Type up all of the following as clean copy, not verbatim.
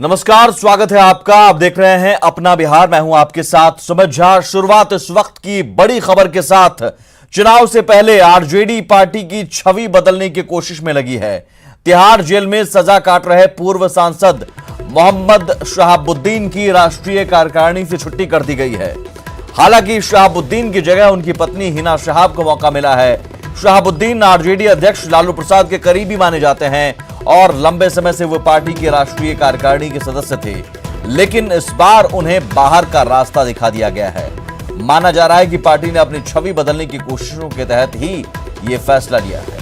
नमस्कार, स्वागत है आपका। आप देख रहे हैं अपना बिहार। मैं हूं आपके साथ सुमित झा। शुरुआत इस वक्त की बड़ी खबर के साथ। चुनाव से पहले आरजेडी पार्टी की छवि बदलने की कोशिश में लगी है। तिहाड़ जेल में सजा काट रहे पूर्व सांसद मोहम्मद शहाबुद्दीन की राष्ट्रीय कार्यकारिणी से छुट्टी कर दी गई है। हालांकि शहाबुद्दीन की जगह उनकी पत्नी हिना शहाब को मौका मिला है। शहाबुद्दीन आरजेडी अध्यक्ष लालू प्रसाद के करीबी माने जाते हैं और लंबे समय से वो पार्टी की राष्ट्रीय कार्यकारिणी के सदस्य थे, लेकिन इस बार उन्हें बाहर का रास्ता दिखा दिया गया है। माना जा रहा है कि पार्टी ने अपनी छवि बदलने की कोशिशों के तहत ही ये फैसला लिया है।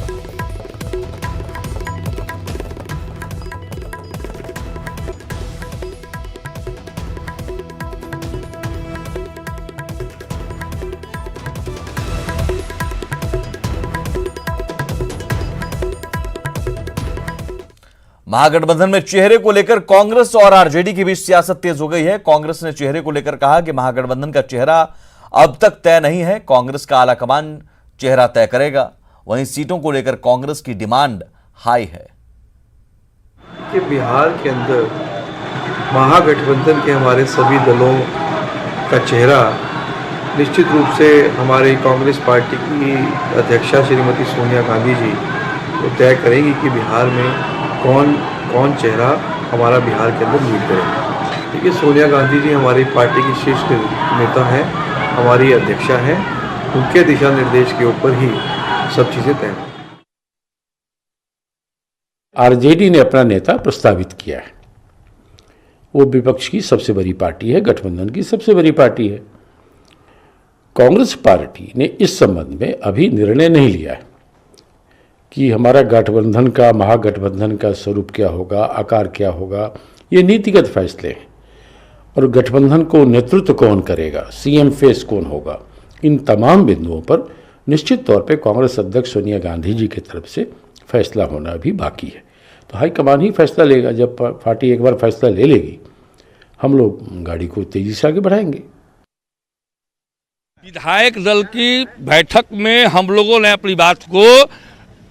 महागठबंधन में चेहरे को लेकर कांग्रेस और आरजेडी के बीच सियासत तेज हो गई है। कांग्रेस ने चेहरे को लेकर कहा कि महागठबंधन का चेहरा अब तक तय नहीं है, कांग्रेस का आलाकमान चेहरा तय करेगा। वहीं सीटों को लेकर कांग्रेस की डिमांड हाई है कि बिहार के अंदर महागठबंधन के हमारे सभी दलों का चेहरा निश्चित रूप से हमारी कांग्रेस पार्टी की अध्यक्षा श्रीमती सोनिया गांधी जी वो तय करेंगी कि बिहार में कौन चेहरा हमारा बिहार के अंदर लीड करेगा। देखिए, सोनिया गांधी जी हमारी पार्टी की शीर्ष नेता हैं, हमारी अध्यक्षा हैं, उनके दिशा निर्देश के ऊपर ही सब चीज़ें तय हैं। आरजेडी ने अपना नेता प्रस्तावित किया है। वो विपक्ष की सबसे बड़ी पार्टी है, गठबंधन की सबसे बड़ी पार्टी है। कांग्रेस पार्टी ने इस संबंध में अभी निर्णय नहीं लिया है कि हमारा गठबंधन का, महागठबंधन का स्वरूप क्या होगा, आकार क्या होगा। ये नीतिगत फैसले हैं और गठबंधन को नेतृत्व कौन करेगा, सीएम फेस कौन होगा, इन तमाम बिंदुओं पर निश्चित तौर पे कांग्रेस अध्यक्ष सोनिया गांधी जी की तरफ से फैसला होना भी बाकी है। तो हाईकमान ही फैसला लेगा। जब पार्टी एक बार फैसला ले लेगी, हम लोग गाड़ी को तेजी से आगे बढ़ाएंगे। विधायक दल की बैठक में हम लोगों ने अपनी बात को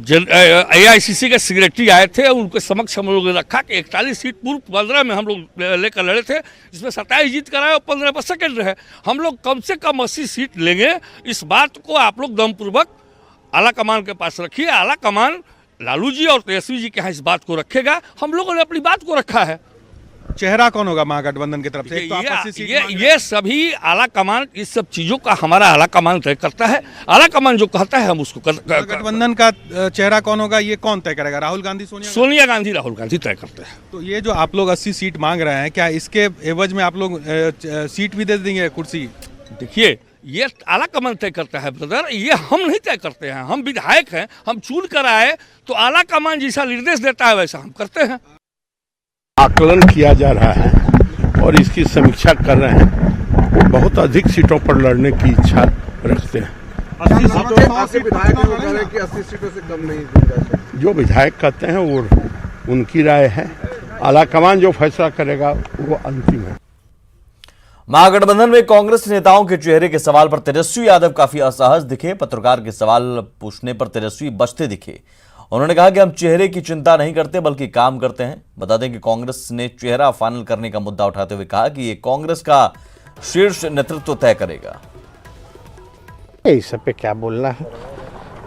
AICC के सेक्रेटरी आए थे, उनके समक्ष हम लोगों ने रखा कि 41 सीट पूर्व 15 में हम लोग लेकर लड़े थे, जिसमें 27 जीत कर आए और 15 पर सेकेंड रहे। हम लोग कम से कम 80 सीट लेंगे। इस बात को आप लोग दमपूर्वक आला कमान के पास रखिए। आला कमान लालू जी और तेजस्वी जी के यहाँ इस बात को रखेगा। हम लोगों ने अपनी बात को रखा है। चेहरा कौन होगा महागठबंधन की तरफ से? ये सभी आला कमान इस सब चीजों का हमारा आला कमान तय करता है। आला कमान जो कहता है हम उसको गठबंधन का चेहरा कौन होगा ये कौन तय करेगा? राहुल गांधी, सोनिया गांधी, राहुल गांधी तय करते हैं। तो ये जो आप लोग 80 सीट मांग रहे हैं, क्या इसके एवज में आप लोग सीट भी दे देंगे, कुर्सी? देखिए, ये आला कमान तय करता है ब्रदर, ये हम नहीं तय करते हैं। हम विधायक हैं, हम चुन कर आए तो आला कमान जैसा निर्देश देता है वैसा हम करते हैं। आकलन किया जा रहा है और इसकी समीक्षा कर रहे हैं। वो बहुत अधिक सीटों पर लड़ने की इच्छा रखते हैं। 80 सीटों से कम नहीं। जो विधायक कहते हैं वो उनकी राय है। आलाकमान जो फैसला करेगा वो अंतिम है। महागठबंधन में कांग्रेस नेताओं के चेहरे के सवाल पर तेजस्वी यादव काफी असहज दिखे। पत्रकार के सवाल पूछने पर तेजस्वी बचते दिखे। उन्होंने कहा कि हम चेहरे की चिंता नहीं करते बल्कि काम करते हैं। बता दें कि कांग्रेस ने चेहरा फाइनल करने का मुद्दा उठाते हुए कहा कि ये कांग्रेस का शीर्ष नेतृत्व तय करेगा। इस सब पे क्या बोलना है,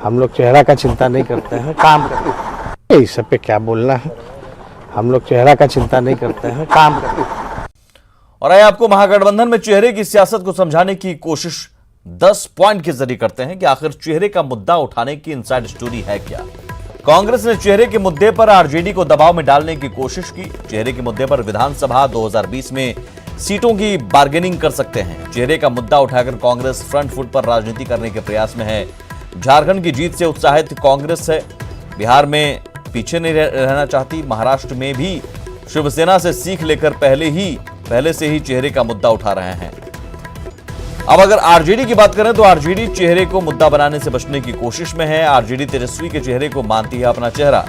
हम लोग चेहरा का चिंता नहीं करते हैं, काम करते हैं। इस सब पे क्या बोलना है, हम लोग चेहरा का चिंता नहीं करते हैं, काम करते हैं। और आइए आपको महागठबंधन में चेहरे की सियासत को समझाने की कोशिश 10 पॉइंट के जरिए करते हैं कि आखिर चेहरे का मुद्दा उठाने की इनसाइड स्टोरी है क्या। कांग्रेस ने चेहरे के मुद्दे पर आरजेडी को दबाव में डालने की कोशिश की। चेहरे के मुद्दे पर विधानसभा 2020 में सीटों की बार्गेनिंग कर सकते हैं। चेहरे का मुद्दा उठाकर कांग्रेस फ्रंट फुट पर राजनीति करने के प्रयास में है। झारखंड की जीत से उत्साहित कांग्रेस है, बिहार में पीछे नहीं रहना चाहती। महाराष्ट्र में भी शिवसेना से सीख लेकर पहले से ही चेहरे का मुद्दा उठा रहे हैं। अब अगर आरजेडी की बात करें तो आरजेडी चेहरे को मुद्दा बनाने से बचने की कोशिश में है। आरजेडी तेजस्वी के चेहरे को मानती है अपना चेहरा,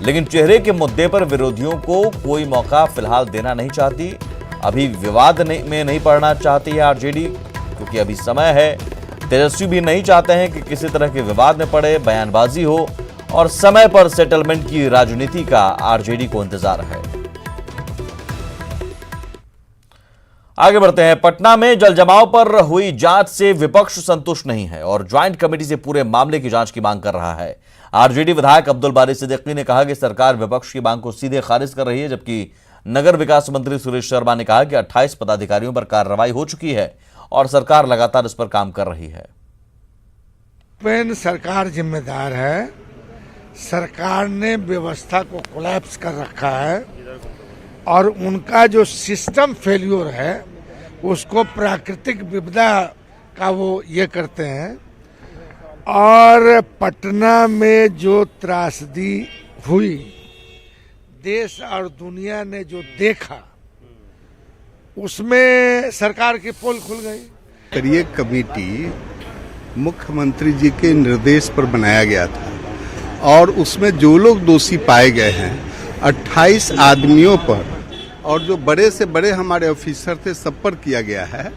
लेकिन चेहरे के मुद्दे पर विरोधियों को कोई मौका फिलहाल देना नहीं चाहती। अभी विवाद में नहीं पड़ना चाहती है आरजेडी, क्योंकि अभी समय है। तेजस्वी भी नहीं चाहते हैं कि किसी तरह के विवाद में पड़े, बयानबाजी हो और समय पर सेटलमेंट की राजनीति का आरजेडी को इंतजार है। आगे बढ़ते हैं। पटना में जलजमाव पर हुई जांच से विपक्ष संतुष्ट नहीं है और ज्वाइंट कमेटी से पूरे मामले की जांच की मांग कर रहा है। आरजेडी विधायक अब्दुल बारी सिद्दीकी ने कहा कि सरकार विपक्ष की मांग को सीधे खारिज कर रही है, जबकि नगर विकास मंत्री सुरेश शर्मा ने कहा कि 28 पदाधिकारियों पर कार्रवाई हो चुकी है और सरकार लगातार इस पर काम कर रही है। सरकार जिम्मेदार है। सरकार ने व्यवस्था को कोलैप्स कर रखा है और उनका जो सिस्टम फेल्योर है उसको प्राकृतिक विपदा का वो ये करते हैं। और पटना में जो त्रासदी हुई, देश और दुनिया ने जो देखा, उसमें सरकार की पोल खुल गई। ये कमेटी मुख्यमंत्री जी के निर्देश पर बनाया गया था और उसमें जो लोग दोषी पाए गए हैं 28 आदमियों पर, और जो बड़े से बड़े हमारे ऑफिसर थे सब पर किया गया है।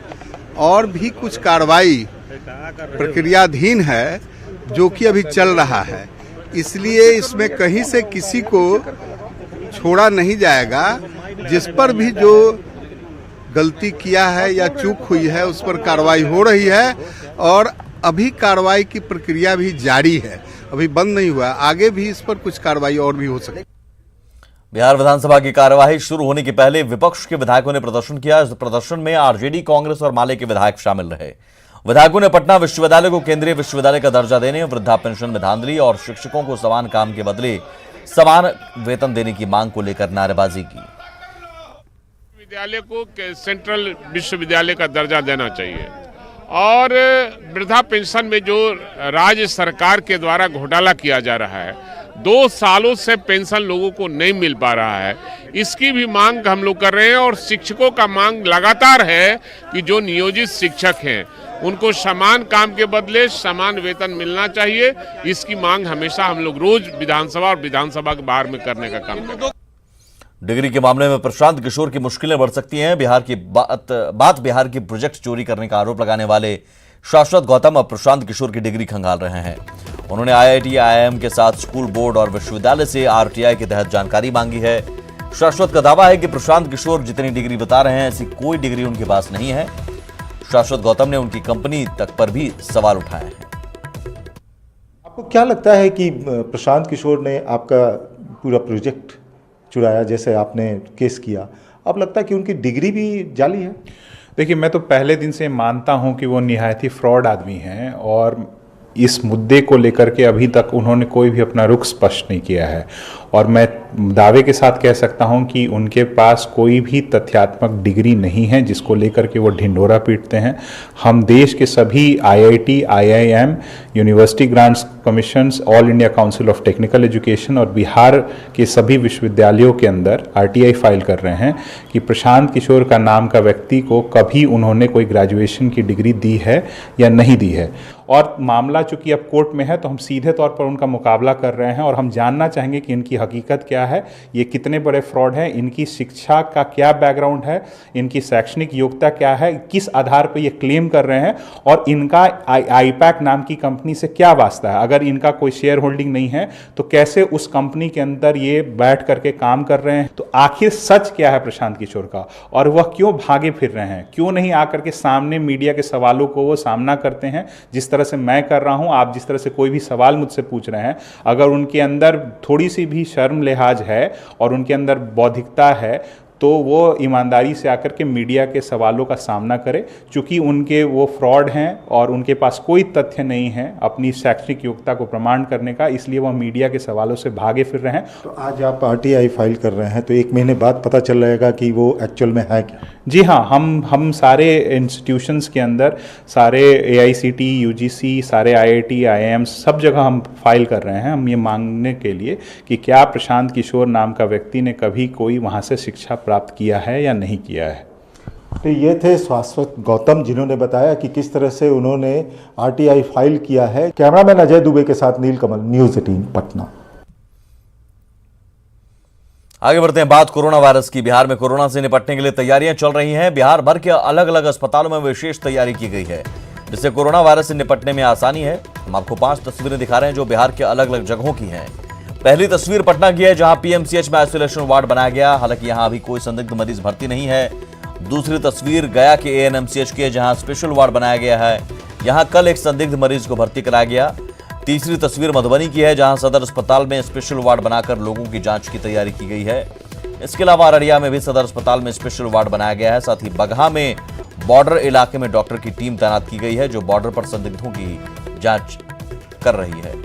और भी कुछ कार्रवाई प्रक्रियाधीन है जो कि अभी चल रहा है, इसलिए इसमें कहीं से किसी को छोड़ा नहीं जाएगा। जिस पर भी जो गलती किया है या चूक हुई है उस पर कार्रवाई हो रही है और अभी कार्रवाई की प्रक्रिया भी जारी है, अभी बंद नहीं हुआ। आगे भी इस पर कुछ कार्रवाई और भी हो सकती। बिहार विधानसभा की कार्यवाही शुरू होने के पहले विपक्ष के विधायकों ने प्रदर्शन किया। इस प्रदर्शन में आरजेडी, कांग्रेस और माले के विधायक शामिल रहे। विधायकों ने पटना विश्वविद्यालय को केंद्रीय विश्वविद्यालय का दर्जा देने, वृद्धा पेंशन में धांधली और शिक्षकों को समान काम के बदले समान वेतन देने की मांग को लेकर नारेबाजी की। विद्यालय को सेंट्रल विश्वविद्यालय का दर्जा देना चाहिए और वृद्धा पेंशन में जो राज्य सरकार के द्वारा घोटाला किया जा रहा है, 2 सालों से पेंशन लोगों को नहीं मिल पा रहा है, इसकी भी मांग हम लोग कर रहे हैं। और शिक्षकों का मांग लगातार है कि जो नियोजित शिक्षक हैं उनको समान काम के बदले समान वेतन मिलना चाहिए। इसकी मांग हमेशा हम लोग रोज विधानसभा और विधानसभा के बाहर में करने का काम करते हैं। डिग्री के मामले में प्रशांत किशोर की मुश्किलें बढ़ सकती हैं। बिहार की प्रोजेक्ट चोरी करने का आरोप लगाने वाले शाश्वत गौतम अब प्रशांत किशोर की डिग्री खंगाल रहे हैं। उन्होंने आईआईटी, आईआईएम के साथ स्कूल बोर्ड और विश्वविद्यालय से आरटीआई के तहत जानकारी मांगी है। शाश्वत का दावा है कि प्रशांत किशोर जितनी डिग्री बता रहे हैं ऐसी कोई डिग्री उनके पास नहीं है। शाश्वत गौतम ने उनकी कंपनी तक पर भी सवाल उठाए हैं। आपको क्या लगता है कि प्रशांत किशोर ने आपका पूरा प्रोजेक्ट चुराया, जैसे आपने केस किया? अब लगता है कि उनकी डिग्री भी जाली है? देखिए, मैं तो पहले दिन से मानता हूं कि वो निहायत ही फ्रॉड आदमी हैं और इस मुद्दे को लेकर के अभी तक उन्होंने कोई भी अपना रुख स्पष्ट नहीं किया है। और मैं दावे के साथ कह सकता हूं कि उनके पास कोई भी तथ्यात्मक डिग्री नहीं है जिसको लेकर के वो ढिंढोरा पीटते हैं। हम देश के सभी IIT, IIM, university grants commissions, all India council of technical education और बिहार के सभी विश्वविद्यालयों के अंदर आरटीआई फाइल कर रहे हैं कि प्रशांत किशोर का नाम का व्यक्ति को कभी उन्होंने कोई ग्रेजुएशन की डिग्री दी है या नहीं दी है। और मामला चूंकि अब कोर्ट में है तो हम सीधे तौर पर उनका मुकाबला कर रहे हैं और हम जानना चाहेंगे कि इनकी हकीकत क्या है, ये कितने बड़े फ्रॉड हैं, इनकी शिक्षा का क्या बैकग्राउंड है, इनकी शैक्षणिक योग्यता क्या है, किस आधार पर ये क्लेम कर रहे हैं और इनका आईपैक नाम की कंपनी से क्या वास्ता है। अगर इनका कोई शेयर होल्डिंग नहीं है तो कैसे उस कंपनी के अंदर ये बैठ करके काम कर रहे हैं। तो आखिर सच क्या है प्रशांत किशोर का और वह क्यों भागे फिर रहे हैं, क्यों नहीं आकर के सामने मीडिया के सवालों को वो सामना करते हैं जिस तरह से मैं कर रहा हूं। आप जिस तरह से कोई भी सवाल मुझसे पूछ रहे हैं, अगर उनके अंदर थोड़ी सी भी शर्म लिहाज है और उनके अंदर बौद्धिकता है तो वो ईमानदारी से आकर के मीडिया के सवालों का सामना करे। चूंकि उनके वो फ्रॉड हैं और उनके पास कोई तथ्य नहीं है अपनी शैक्षणिक योग्यता को प्रमाण करने का, इसलिए वह मीडिया के सवालों से भागे फिर रहे हैं। तो आज आप आरटीआई फाइल कर रहे हैं तो 1 महीने बाद पता चल जाएगा कि वो एक्चुअल में है क्या? जी हाँ, हम सारे इंस्टीट्यूशंस के अंदर, सारे एआईसीटी, यूजीसी, सारे आईआईटी, आईआईएम सब जगह हम फाइल कर रहे हैं। हम ये मांगने के लिए कि क्या प्रशांत किशोर नाम का व्यक्ति ने कभी कोई वहाँ से शिक्षा प्राप्त किया है या नहीं किया है। तो ये थे शाश्वत गौतम जिन्होंने बताया कि किस तरह से उन्होंने आरटीआई फाइल किया है। कैमरामैन अजय दुबे के साथ नीलकमल, न्यूज़ 18 पटना। आगे बढ़ते हैं, बात कोरोना वायरस की। बिहार में कोरोना से निपटने के लिए तैयारियां चल रही हैं। बिहार भर के अलग अलग अस्पतालों में विशेष तैयारी की गई है जिससे कोरोना वायरस से निपटने में आसानी है। हम आपको 5 तस्वीरें दिखा रहे हैं जो बिहार के अलग अलग जगहों की हैं। पहली तस्वीर पटना की है जहां पीएमसीएच में आइसोलेशन वार्ड बनाया गया। हालांकि यहां अभी कोई संदिग्ध मरीज भर्ती नहीं है। दूसरी तस्वीर गया के एएनएमसीएच की है, जहां स्पेशल वार्ड बनाया गया है। यहां कल एक संदिग्ध मरीज को भर्ती कराया गया। तीसरी तस्वीर मधुबनी की है, जहां सदर अस्पताल में स्पेशल वार्ड बनाकर लोगों की जांच की तैयारी की गई है। इसके अलावा अररिया में भी सदर अस्पताल में स्पेशल वार्ड बनाया गया है। साथ ही बगहा में बॉर्डर इलाके में डॉक्टर की टीम तैनात की गई है, जो बॉर्डर पर संदिग्धों की जांच कर रही है।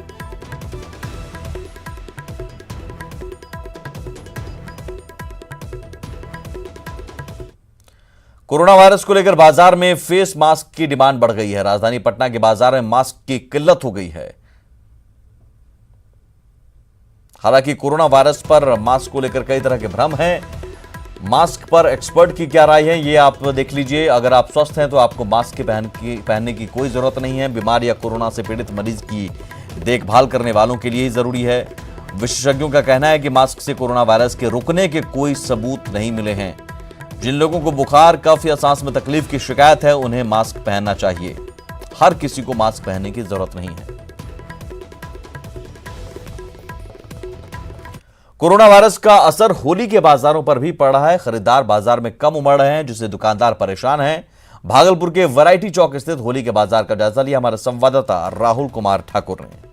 कोरोना वायरस को लेकर बाजार में फेस मास्क की डिमांड बढ़ गई है। राजधानी पटना के बाजार में मास्क की किल्लत हो गई है। हालांकि कोरोना वायरस पर मास्क को लेकर कई तरह के भ्रम हैं। मास्क पर एक्सपर्ट की क्या राय है, ये आप देख लीजिए। अगर आप स्वस्थ हैं तो आपको मास्क पहनने की कोई जरूरत नहीं है। बीमार या कोरोना से पीड़ित मरीज की देखभाल करने वालों के लिए ही जरूरी है। विशेषज्ञों का कहना है कि मास्क से कोरोना वायरस के रुकने के कोई सबूत नहीं मिले हैं। जिन लोगों को बुखार, कफ या सांस में तकलीफ की शिकायत है, उन्हें मास्क पहनना चाहिए। हर किसी को मास्क पहनने की जरूरत नहीं है। कोरोना वायरस का असर होली के बाजारों पर भी पड़ रहा है। खरीदार बाजार में कम उमड़ रहे हैं, जिससे दुकानदार परेशान हैं। भागलपुर के वैरायटी चौक स्थित होली के बाजार का जायजा लिया हमारे संवाददाता राहुल कुमार ठाकुर ने।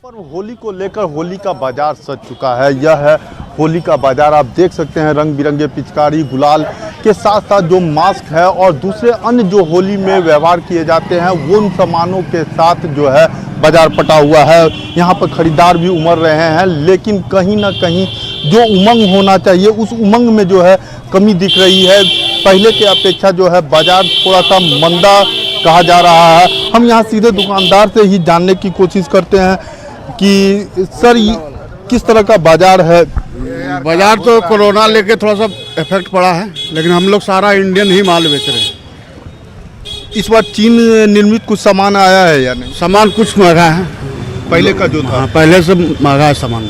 पर होली को लेकर होली का बाजार सज चुका है। यह है होली का बाजार। आप देख सकते हैं रंग बिरंगे पिचकारी, गुलाल के साथ साथ जो मास्क है और दूसरे अन्य जो होली में व्यवहार किए जाते हैं, वो उन सामानों के साथ जो है बाजार पटा हुआ है। यहाँ पर खरीदार भी उमड़ रहे हैं, लेकिन कहीं ना कहीं जो उमंग होना चाहिए उस उमंग में जो है कमी दिख रही है। पहले के अपेक्षा जो है बाजार थोड़ा सा मंदा कहा जा रहा है। हम यहाँ सीधे दुकानदार से ही जानने की कोशिश करते हैं कि सर किस तरह का बाजार है। बाजार तो कोरोना लेके थोड़ा सा इफेक्ट पड़ा है, लेकिन हम लोग सारा इंडियन ही माल बेच रहे हैं। इस बार चीन निर्मित कुछ सामान आया है या नहीं? सामान कुछ महंगा है, पहले का जो था। पहले से महंगा है सामान।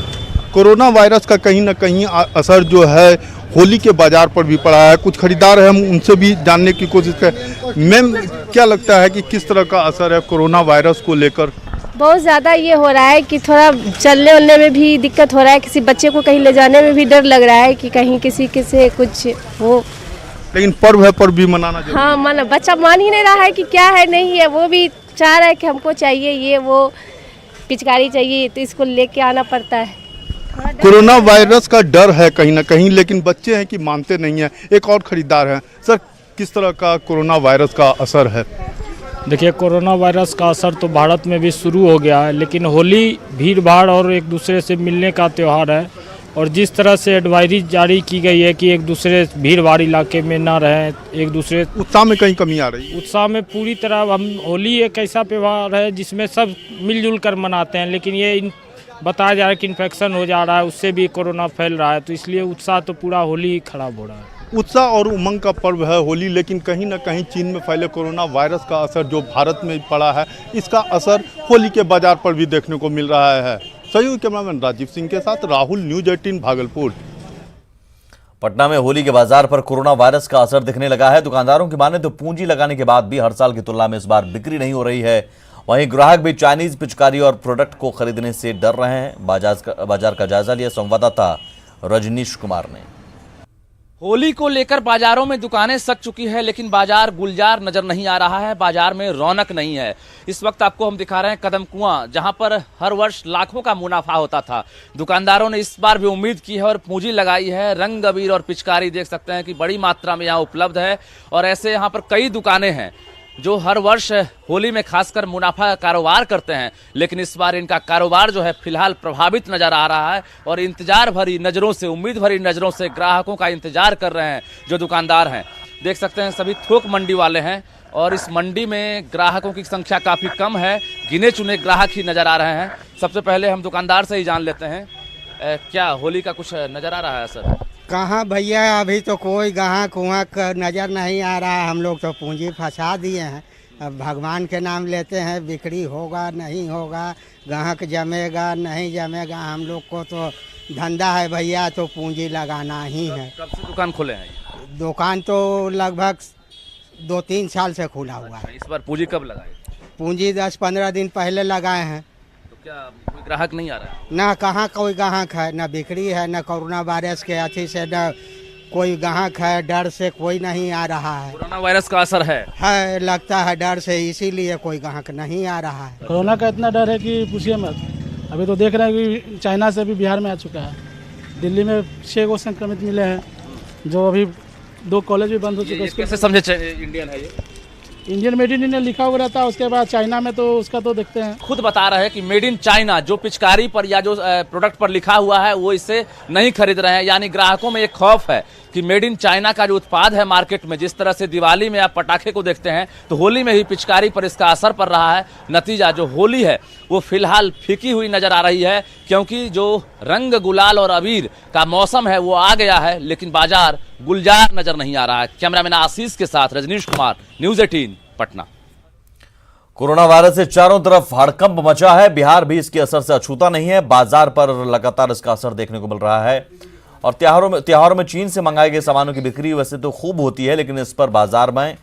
कोरोना वायरस का कहीं ना कहीं असर जो है होली के बाजार पर भी पड़ा है। कुछ खरीदार है, हम उनसे भी जानने की कोशिश करें। मैम, क्या लगता है कि किस तरह का असर है कोरोना वायरस को लेकर? बहुत ज़्यादा ये हो रहा है कि थोड़ा चलने उलने में भी दिक्कत हो रहा है। किसी बच्चे को कहीं ले जाने में भी डर लग रहा है कि कहीं किसी से कुछ हो। लेकिन पर्व है, पर्व भी मनाना चाहिए। हाँ, माना बच्चा मान ही नहीं रहा है कि क्या है नहीं है। वो भी चाह रहा है कि हमको चाहिए ये वो पिचकारी चाहिए, तो इसको लेके आना पड़ता है। कोरोना वायरस का डर है कहीं ना कहीं, लेकिन बच्चे हैं कि मानते नहीं हैं। एक और खरीदार हैं। सर, किस तरह का कोरोना वायरस का असर है? देखिए, कोरोना वायरस का असर तो भारत में भी शुरू हो गया है, लेकिन होली भीड़ भाड़ और एक दूसरे से मिलने का त्यौहार है। और जिस तरह से एडवाइजरी जारी की गई है कि एक दूसरे भीड़ भाड़ इलाके में ना रहें, एक दूसरे उत्साह में कहीं कमी आ रही है। उत्साह में पूरी तरह हम होली एक ऐसा त्यौहार है जिसमें सब मिलजुल कर मनाते हैं, लेकिन ये बताया जा रहा है कि इन्फेक्शन हो जा रहा है, उससे भी कोरोना फैल रहा है। तो इसलिए उत्साह तो पूरा होली खराब हो रहा है। उत्साह और उमंग का पर्व है होली, लेकिन कहीं ना कहीं चीन में फैले कोरोना वायरस का असर जो भारत में पड़ा है, इसका असर होली के बाजार पर भी देखने को मिल रहा है। सहयोगी कैमरामैन राजीव सिंह के साथ राहुल, न्यूज 18 भागलपुर। पटना में होली के बाजार पर कोरोना वायरस का असर दिखने लगा है। दुकानदारों की माने तो पूंजी लगाने के बाद भी हर साल की तुलना में इस बार बिक्री नहीं हो रही है। वहीं ग्राहक भी चाइनीज पिचकारी और प्रोडक्ट को खरीदने से डर रहे हैं। बाजार का जायजा लिया संवाददाता रजनीश कुमार ने। होली को लेकर बाजारों में दुकानें सज चुकी है, लेकिन बाजार गुलजार नजर नहीं आ रहा है। बाजार में रौनक नहीं है। इस वक्त आपको हम दिखा रहे हैं कदम कुआं, जहां पर हर वर्ष लाखों का मुनाफा होता था। दुकानदारों ने इस बार भी उम्मीद की है और पूंजी लगाई है। रंग अबीर और पिचकारी देख सकते हैं कि बड़ी मात्रा में यहाँ उपलब्ध है। और ऐसे यहाँ पर कई दुकानें हैं जो हर वर्ष होली में खासकर मुनाफा कारोबार करते हैं, लेकिन इस बार इनका कारोबार जो है फिलहाल प्रभावित नजर आ रहा है। और इंतजार भरी नज़रों से, उम्मीद भरी नज़रों से ग्राहकों का इंतजार कर रहे हैं जो दुकानदार हैं। देख सकते हैं सभी थोक मंडी वाले हैं और इस मंडी में ग्राहकों की संख्या काफ़ी कम है। गिने चुने ग्राहक ही नज़र आ रहे हैं। सबसे पहले हम दुकानदार से ही जान लेते हैं, क्या होली का कुछ नज़र आ रहा है सर? कहाँ भैया, अभी तो कोई ग्राहक वहाँ नज़र नहीं आ रहा है। हम लोग तो पूंजी फंसा दिए हैं। अब भगवान के नाम लेते हैं, बिक्री होगा नहीं होगा, ग्राहक जमेगा नहीं जमेगा। हम लोग को तो धंधा है भैया, तो पूंजी लगाना ही है। कब से दुकान खोले हैं? दुकान तो लगभग 2-3 साल से खुला हुआ है। इस बार पूंजी कब लगाए? पूंजी 10-15 दिन पहले लगाए हैं। क्या कोई ग्राहक नहीं आ रहा है? ना कहाँ कोई ग्राहक है, ना बिक्री है, ना कोरोना वायरस के अथी से, ना कोई ग्राहक है, डर से कोई नहीं आ रहा है। कोरोना वायरस का असर है लगता है डर से, इसीलिए कोई ग्राहक नहीं आ रहा है। कोरोना का इतना डर है कि पूछिए मत। अभी तो देख रहे हैं कि चाइना से भी बिहार में आ चुका है। दिल्ली में 6 को संक्रमित मिले हैं, जो अभी 2 कॉलेज भी बंद हो चुके हैं। कैसे समझे इंडियन है ये? इंडियन मेड इन इंडिया लिखा हुआ रहता है, उसके बाद चाइना में तो उसका तो देखते हैं। खुद बता रहे हैं कि मेड इन चाइना जो पिचकारी पर या जो प्रोडक्ट पर लिखा हुआ है वो इसे नहीं खरीद रहे हैं। यानी ग्राहकों में एक खौफ है कि मेड इन चाइना का जो उत्पाद है मार्केट में, जिस तरह से दिवाली में आप पटाखे को देखते हैं तो होली में ही पिचकारी पर इसका असर पड़ रहा है। नतीजा जो होली है वो फिलहाल फीकी हुई नजर आ रही है, क्योंकि जो रंग गुलाल और अबीर का मौसम है वो आ गया है, लेकिन बाजार गुलजार नजर नहीं आ रहा है। कैमरामैन आशीष के साथ Rajnish Kumar, News 18 Patna. Corona virus से चारों तरफ हड़कंप मचा है। बिहार भी इसके असर से अछूता नहीं है। बाजार पर लगातार इसका असर देखने को मिल रहा है। और त्योहारों में चीन से मंगाए गए सामानों की बिक्री वैसे तो खूब होती है, लेकिन इस पर बाजार में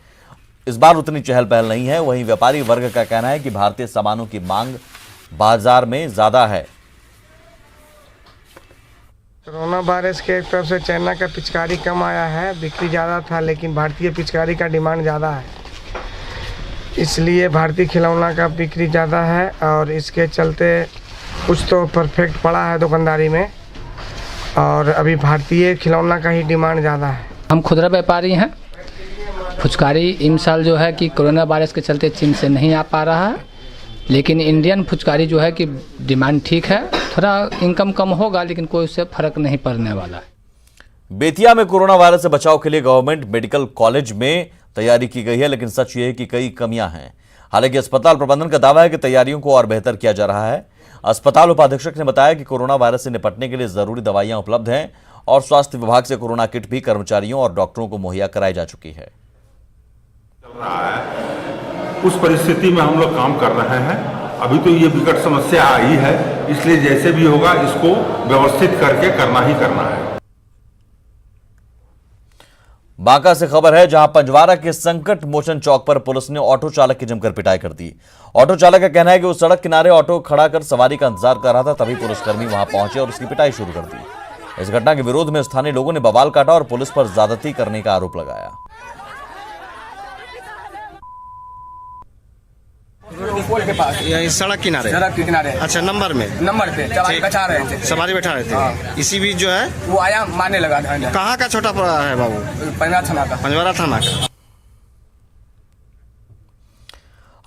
इस बार उतनी चहल पहल नहीं है। वहीं व्यापारी वर्ग का कहना है कि भारतीय सामानों की मांग बाजार में ज्यादा है। कोरोना वायरस के एक तरफ से चाइना का पिचकारी कम आया है, बिक्री ज़्यादा था, लेकिन भारतीय पिचकारी का डिमांड ज़्यादा है, इसलिए भारतीय खिलौना का बिक्री ज़्यादा है। और इसके चलते कुछ तो परफेक्ट पड़ा है दुकानदारी में, और अभी भारतीय खिलौना का ही डिमांड ज़्यादा है। हम खुदरा व्यापारी हैं। फुचकारी इन साल जो है कि कोरोना वायरस के चलते चीन से नहीं आ पा रहा है, लेकिन इंडियन फुचकारी जो है कि डिमांड ठीक है। थोड़ा इनकम कम होगा, लेकिन कोई उससे फर्क नहीं पड़ने वाला है। बेतिया में कोरोना वायरस से बचाव के लिए गवर्नमेंट मेडिकल कॉलेज में तैयारी की गई है, लेकिन सच ये है कि कई कमियां हैं। हालांकि अस्पताल प्रबंधन का दावा है कि तैयारियों को और बेहतर किया जा रहा है। अस्पताल उपाधीक्षक ने बताया कि कोरोना वायरस से निपटने के लिए जरूरी दवाइयां उपलब्ध हैं और स्वास्थ्य विभाग से कोरोना किट भी कर्मचारियों और डॉक्टरों को मुहैया कराई जा चुकी है। उस परिस्थिति में हम लोग काम कर रहे हैं। अभी तो ये विकट समस्या आई है, इसलिए जैसे भी होगा इसको व्यवस्थित करके करना ही करना है। बांका से खबर है, जहां पंजवारा के संकट मोचन चौक पर पुलिस ने ऑटो चालक की जमकर पिटाई कर दी। ऑटो चालक का कहना है कि वो सड़क किनारे ऑटो खड़ा कर सवारी का इंतजार कर रहा था, तभी पुलिसकर्मी वहां पहुंचे और उसकी पिटाई शुरू कर दी। इस घटना के विरोध में स्थानीय लोगों ने बवाल काटा और पुलिस पर ज्यादती करने का आरोप लगाया। के पास सड़क के किनारे अच्छा नंबर पे बैठा रहे थे, सवारी बैठा रहे थे। इसी बीच जो है वो आया, मारने लगा। कहाँ का छोटा है बाबू? पंजवारा थाना का।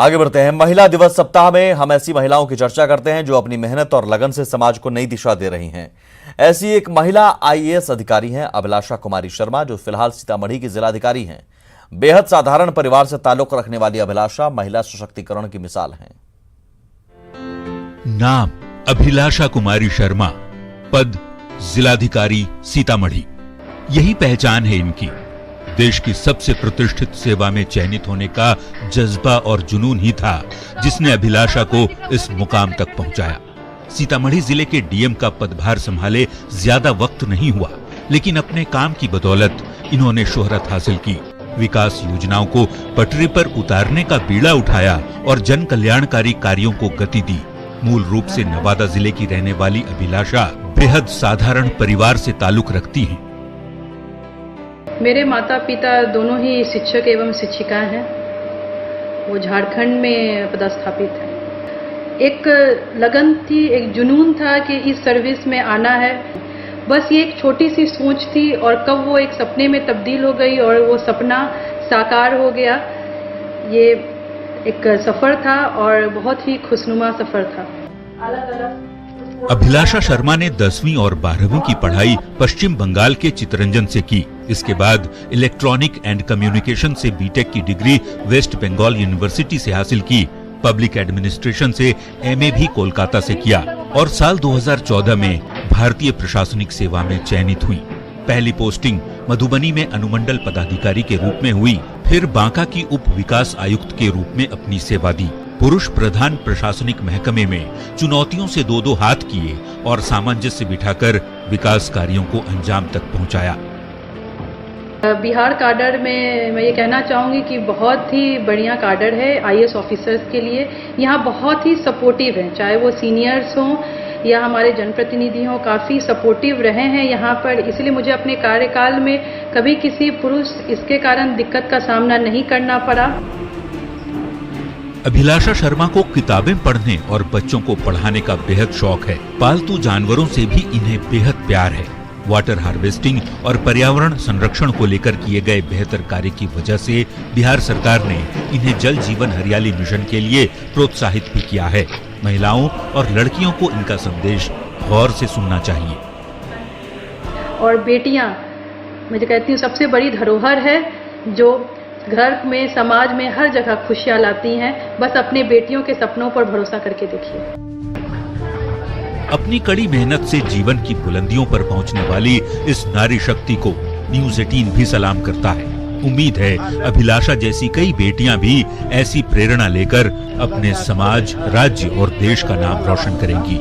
आगे बढ़ते हैं। महिला दिवस सप्ताह में हम ऐसी महिलाओं की चर्चा करते हैं जो अपनी मेहनत और लगन से समाज को नई दिशा दे रही हैं। ऐसी एक महिला IAS अधिकारी हैं अभिलाषा कुमारी शर्मा, जो फिलहाल सीतामढ़ी की जिलाधिकारी हैं। बेहद साधारण परिवार से ताल्लुक रखने वाली अभिलाषा महिला सशक्तिकरण की मिसाल हैं। नाम अभिलाषा कुमारी शर्मा, पद जिलाधिकारी सीतामढ़ी। यही पहचान है इनकी। देश की सबसे प्रतिष्ठित सेवा में चयनित होने का जज्बा और जुनून ही था जिसने अभिलाषा को इस मुकाम तक पहुंचाया। सीतामढ़ी जिले के DM का पदभार संभाले ज्यादा वक्त नहीं हुआ, लेकिन अपने काम की बदौलत इन्होंने शोहरत हासिल की। विकास योजनाओं को पटरी पर उतारने का बीड़ा उठाया और जन कल्याणकारी कार्यों को गति दी। मूल रूप से नवादा जिले की रहने वाली अभिलाषा बेहद साधारण परिवार से ताल्लुक रखती हैं। मेरे माता पिता दोनों ही शिक्षक एवं शिक्षिकाएं हैं। वो झारखंड में पदस्थापित हैं। एक लगन थी, एक जुनून था कि इस सर्विस में आना है। बस ये एक छोटी सी सोच थी और कब वो एक सपने में तब्दील हो गई और वो सपना साकार हो गया। ये एक सफ़र था और बहुत ही खुशनुमा सफ़र था। अभिलाषा शर्मा ने 10वीं और 12वीं की पढ़ाई पश्चिम बंगाल के चितरंजन से की। इसके बाद इलेक्ट्रॉनिक एंड कम्युनिकेशन से बीटेक की डिग्री वेस्ट बंगाल यूनिवर्सिटी से हासिल की। पब्लिक एडमिनिस्ट्रेशन से MA भी कोलकाता से किया और साल 2014 में भारतीय प्रशासनिक सेवा में चयनित हुई। पहली पोस्टिंग मधुबनी में अनुमंडल पदाधिकारी के रूप में हुई, फिर बांका की उप विकास आयुक्त के रूप में अपनी सेवा दी। पुरुष प्रधान प्रशासनिक महकमे में चुनौतियों से दो हाथ किए और सामंजस्य बिठाकर विकास कार्यों को अंजाम तक पहुंचाया। बिहार काडर में मैं ये कहना चाहूँगी कि बहुत ही बढ़िया काडर है IAS ऑफिसर्स के लिए। यहाँ बहुत ही सपोर्टिव हैं, चाहे वो सीनियर्स हों या हमारे जनप्रतिनिधि हों काफ़ी सपोर्टिव रहे हैं यहाँ पर, इसलिए मुझे अपने कार्यकाल में कभी किसी पुरुष इसके कारण दिक्कत का सामना नहीं करना पड़ा। अभिलाषा शर्मा को किताबें पढ़ने और बच्चों को पढ़ाने का बेहद शौक है। पालतू जानवरों से भी इन्हें बेहद प्यार है। वाटर हार्वेस्टिंग और पर्यावरण संरक्षण को लेकर किए गए बेहतर कार्य की वजह से बिहार सरकार ने इन्हें जल जीवन हरियाली मिशन के लिए प्रोत्साहित भी किया है। महिलाओं और लड़कियों को इनका संदेश गौर से सुनना चाहिए। और बेटियां, मैं कहती हूँ सबसे बड़ी धरोहर है जो घर में, समाज में हर जगह खुशियां लाती हैं। बस अपने बेटियों के सपनों पर भरोसा करके देखिए। अपनी कड़ी मेहनत से जीवन की बुलंदियों पर पहुंचने वाली इस नारी शक्ति को न्यूज़ 18 भी सलाम करता है। उम्मीद है अभिलाषा जैसी कई बेटियां भी ऐसी प्रेरणा लेकर अपने समाज, राज्य और देश का नाम रोशन करेंगी।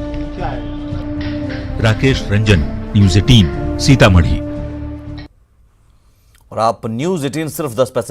राकेश रंजन, न्यूज़ 18, सीतामढ़ी। और आप न्यूज़ 18 सिर्फ 10 पैसे